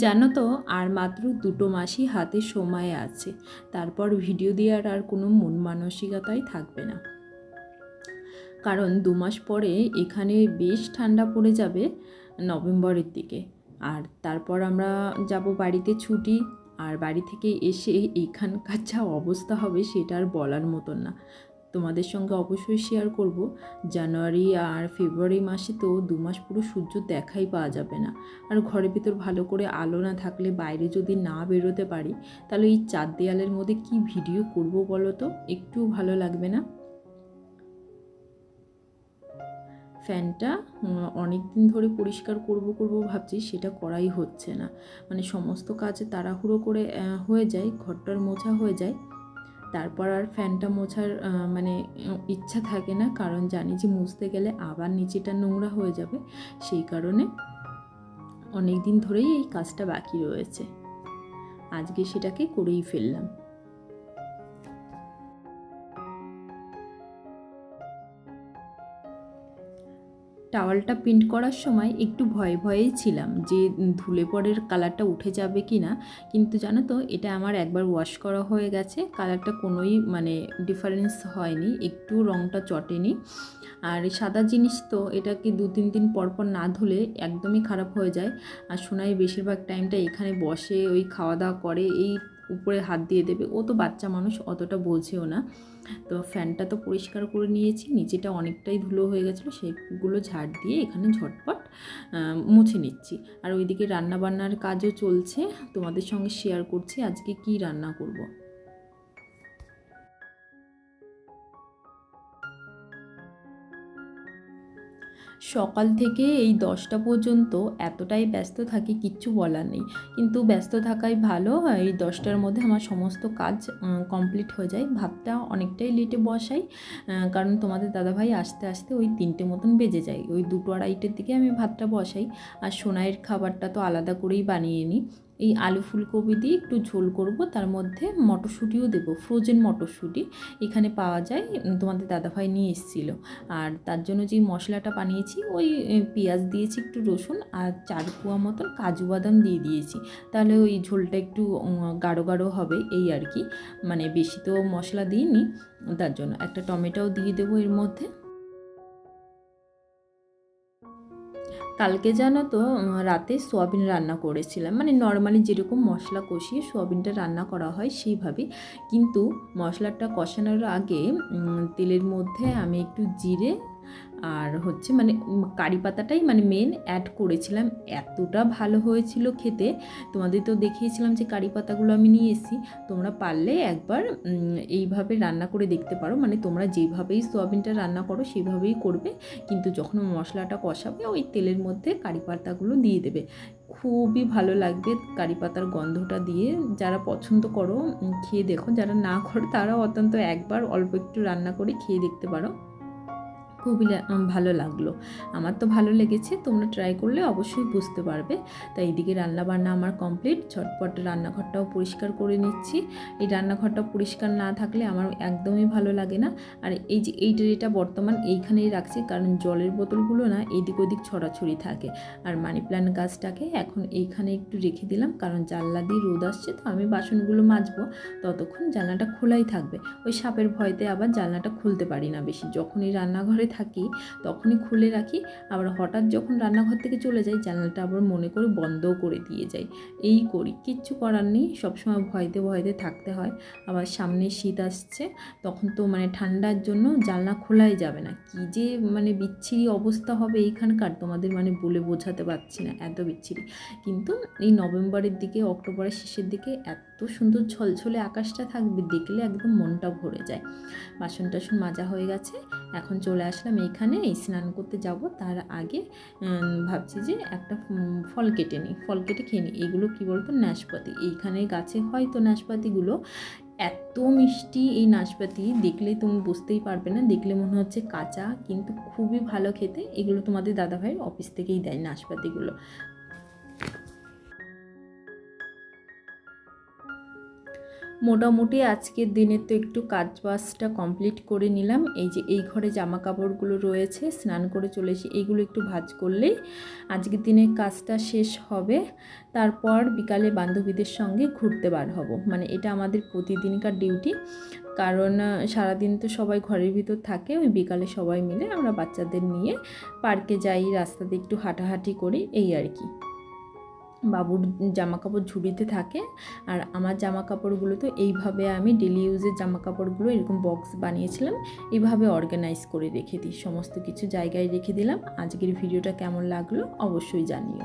জানো তো, আর মাত্র 2 মাসই হাতে সময় আছে, তারপর ভিডিও দেওয়ার আর কোনো মন মানসিকতাই থাকবে না। কারণ 2 মাস পরে এখানে বেশ ঠান্ডা পড়ে যাবে নভেম্বরের দিকে। আর তারপর আমরা যাব বাড়িতে ছুটি। আর বাড়ি থেকে এসে এখানকার যা অবস্থা হবে সেটা আর বলার মতন না। তোমাদের সঙ্গে অবশ্যই শেয়ার করব। জানুয়ারি আর ফেব্রুয়ারি মাসে তো 2 মাস পুরো সূর্য দেখাই পাওয়া যাবে না। আর ঘরের ভিতর ভালো করে আলো না থাকলে, বাইরে যদি না বেরোতে পারি, তাহলে এই 4 দেয়ালের মধ্যে কি ভিডিও করব বলো তো? একটু ভালো লাগবে না। ফ্যানটা অনেক দিন ধরে পরিষ্কার করব ভাবছি, সেটা করাই হচ্ছে না। মানে সমস্ত কাজ তাড়াহুড়ো করে হয়ে যায়, ঘরটার মোছা হয়ে যায়, তারপর আর ফ্যানটা মোছার মানে ইচ্ছা থাকে না, কারণ জানি যে মুছতে গেলে আবার নিচেটা নোংরা হয়ে যাবে। সেই কারণে অনেক দিন ধরেই এই কাজটা বাকি রয়েছে, আজকে সেটাকে করেই ফেললাম। টাওয়ালটা প্রিন্ট করার সময় একটু ভয়ে ভয়েই ছিলাম যে ধুলে পরের কালারটা উঠে যাবে কি না, কিন্তু জানো তো, এটা আমার একবার ওয়াশ করা হয়ে গেছে, কালারটা কোনোই মানে ডিফারেন্স হয়নি, একটু রঙটা চটেনি। আর সাদা জিনিস তো এটাকে 2-3 দিন পর পর না ধুলে একদমই খারাপ হয়ে যায়। আর সোনাই বেশিরভাগ টাইমটা এখানে বসে ওই খাওয়া দাওয়া করে, এই উপরে হাত দিয়ে দেবে, ও তো বাচ্চা মানুষ, অতটা বোঝেও না। তো ফ্যানটা তো পরিষ্কার করে নিয়েছি, নিচেটা অনেকটাই ধুলো হয়ে গেছিলো, সেগুলো ঝাড় দিয়ে এখানে ঝটপট মুছে নিচ্ছি। আর ওইদিকে রান্নাবান্নার কাজও চলছে, তোমাদের সঙ্গে শেয়ার করছি আজকে কি রান্না করব। সকাল থেকে এই 10টা পর্যন্ত এতটাই ব্যস্ত থাকি, কিচ্ছু বলার নেই। কিন্তু ব্যস্ত থাকাই ভালো, এই 10টার মধ্যে আমার সমস্ত কাজ কমপ্লিট হয়ে যায়। ভাতটা অনেকটাই লেটে বসাই, কারণ তোমাদের দাদাভাই আসতে আসতে ওই 3টে মতন বেজে যায়, ওই 2-2:30-টের দিকে আমি ভাতটা বসাই। আর সোনাইয়ের খাবারটা তো আলাদা করেই বানিয়ে নিই। এই আলু ফুলকপি দিয়ে একটু ঝোল করব, তার মধ্যে মটরশুঁটিও দেবো, ফ্রোজেন মটরশুঁটি এখানে পাওয়া যায়, তোমাদের দাদাভাই নিয়ে এসেছিলো। আর তার জন্য যে মশলাটা বানিয়েছি, ওই পেঁয়াজ দিয়েছি, একটু রসুন, আর 4 কোয়া মতন কাজু বাদাম দিয়ে দিয়েছি, তাহলে ওই ঝোলটা একটু গাঢ় গাঢ় হবে, এই আর কি। মানে বেশি তো মশলা দিইনি, তার জন্য একটা টমেটোও দিয়ে দেবো এর মধ্যে। কালকে জানো তো, রাতে সোয়াবিন রান্না করেছিলাম, মানে নর্মালি যেরকম মশলা কষিয়ে সোয়াবিনটা রান্না করা হয় সেইভাবেই। কিন্তু মশলাটা কষানোর আগে তেলের মধ্যে আমি একটু জিরে আর হচ্ছে মানে কারি পাতাটাই মানে মেন অ্যাড করেছিলাম। এতটা ভালো হয়েছিল খেতে, তোমাদের তো দেখিয়েছিলাম যে কারি পাতাগুলো আমি নিয়ে এসেছি। তোমরা পারলে একবার এইভাবে রান্না করে দেখতে পারো, মানে তোমরা যেভাবেই সোয়াবিনটা রান্না করো সেইভাবেই করবে, কিন্তু যখন মশলাটা কষাবে ওই তেলের মধ্যে কারি পাতাগুলো দিয়ে দেবে, খুবই ভালো লাগবে কারি পাতার গন্ধটা দিয়ে। যারা পছন্দ করো খেয়ে দেখো, যারা না করো তারাও অত্যন্ত একবার অল্প একটু রান্না করে খেয়ে দেখতে পারো, খুবই ভালো লাগলো। আমার তো ভালো লেগেছে, তোমরা ট্রাই করলে অবশ্যই বুঝতে পারবে। তাই এইদিকে রান্নাবান্না আমার কমপ্লিট, ঝটপট রান্নাঘরটাও পরিষ্কার করে নিচ্ছি। এই রান্নাঘরটা পরিষ্কার না থাকলে আমার একদমই ভালো লাগে না। আর এই যে এই ট্রেটা বর্তমান এইখানেই রাখছি, কারণ জলের বোতলগুলো না এদিক ওদিক ছড়াছড়ি থাকে। আর মানি প্ল্যান্ট গাছটাকে এখন এইখানে একটু রেখে দিলাম, কারণ জানলা দিয়ে রোদ আসছে, তো আমি বাসনগুলো মাজবো, ততক্ষণ জানলাটা খোলাই থাকবে। ওই সাপের ভয়তে আবার জানলাটা খুলতে পারি না বেশি, যখনই রান্নাঘরে থাকি তখনই খুলে রাখি, আবার হঠাৎ যখন রান্নাঘর থেকে চলে যাই জানলাটা আবার মনে করে বন্ধও করে দিয়ে যাই, এই করি। কিচ্ছু করার নেই, সবসময় ভয়তে ভয়তে থাকতে হয়। আবার সামনে শীত আসছে, তখন তো মানে ঠান্ডার জন্য জানলা খোলাই যাবে না, কী যে মানে বিচ্ছিরি অবস্থা হবে এইখানকার, তোমাদের মানে বলে বোঝাতে পারছি না, এত বিচ্ছিরি। কিন্তু এই নভেম্বরের দিকে, অক্টোবরের শেষের দিকে এত সুন্দর ঝলঝলে আকাশটা থাকবে, দেখলে একদম মনটা ভরে যায়। বাসন টাসন মাজা হয়ে গেছে, এখন চলে আসলাম এইখানে, এই স্নান করতে যাব, তার আগে ভাবছি যে একটা ফল কেটে নিই, ফল কেটে খেয়ে নিই। এগুলো কী বলতো, নাশপাতি, এইখানে গাছে হয়তো নাশপাতিগুলো এত মিষ্টি, এই নাশপাতি দেখলে তুমি বুঝতেই পারবে না, দেখলে মনে হচ্ছে কাঁচা, কিন্তু খুবই ভালো খেতে। এগুলো তোমাদের দাদাভাইয়ের অফিস থেকেই দেয় নাশপাতিগুলো। মোটামুটি আজকের দিনে তো একটু কাজ বাজটা কমপ্লিট করে নিলাম। এই যে এই ঘরে জামা কাপড়গুলো রয়েছে, স্নান করে চলে এসে এইগুলো একটু ভাঁজ করলেই আজকের দিনে কাজটা শেষ হবে। তারপর বিকালে বান্ধবীদের সঙ্গে ঘুরতে বার হব, মানে এটা আমাদের প্রতিদিনকার ডিউটি। কারণ সারাদিন তো সবাই ঘরের ভিতর থাকে, ওই বিকালে সবাই মিলে আমরা বাচ্চাদের নিয়ে পার্কে যাই, রাস্তাতে একটু হাঁটাহাঁটি করি, এই আর কি। বাবুর জামা কাপড় ঝুড়িতে থাকে, আর আমার জামা কাপড়গুলো তো এইভাবে আমি ডেলি ইউজের জামা কাপড়গুলো এরকম বক্স বানিয়েছিলাম, এইভাবে অর্গানাইজ করে রেখে দিই, সমস্ত কিছু জায়গায় রেখে দিলাম। আজকের ভিডিওটা কেমন লাগলো অবশ্যই জানিও।